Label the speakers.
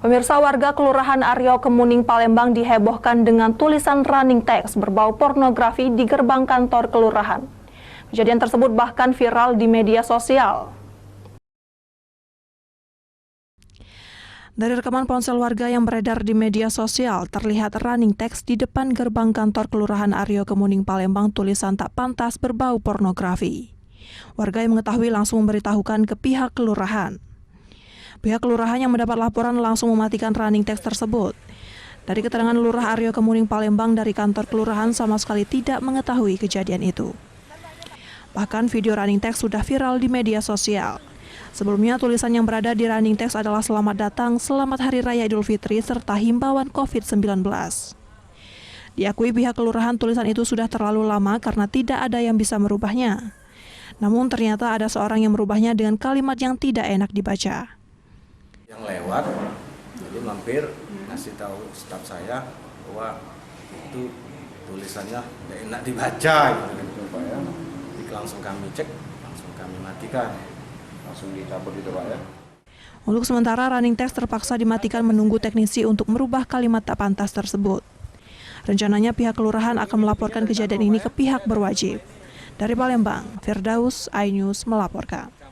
Speaker 1: Pemirsa, warga Kelurahan Aryo Kemuning, Palembang dihebohkan dengan tulisan running text berbau pornografi di gerbang kantor kelurahan. Kejadian tersebut bahkan viral di media sosial. Dari rekaman ponsel warga yang beredar di media sosial, terlihat running text di depan gerbang kantor Kelurahan Aryo Kemuning, Palembang tulisan tak pantas berbau pornografi. Warga yang mengetahui langsung memberitahukan ke pihak kelurahan. Pihak kelurahan yang mendapat laporan langsung mematikan running text tersebut. Dari keterangan Lurah Aryo Kemuning, Palembang, dari kantor kelurahan sama sekali tidak mengetahui kejadian itu. Bahkan video running text sudah viral di media sosial. Sebelumnya tulisan yang berada di running text adalah selamat datang, selamat Hari Raya Idul Fitri, serta himbauan COVID-19. Diakui pihak kelurahan tulisan itu sudah terlalu lama karena tidak ada yang bisa merubahnya. Namun ternyata ada seorang yang merubahnya dengan kalimat yang tidak enak dibaca.
Speaker 2: Yang lewat, jadi mampir ngasih tahu staf saya bahwa itu tulisannya tidak enak dibaca gitu Pak ya. Jadi langsung kami cek, langsung kami matikan, langsung dicabut itu Pak ya.
Speaker 1: Untuk sementara running text terpaksa dimatikan menunggu teknisi untuk merubah kalimat tak pantas tersebut. Rencananya pihak kelurahan akan melaporkan kejadian ini ke pihak berwajib. Dari Palembang, Firdaus, iNews melaporkan.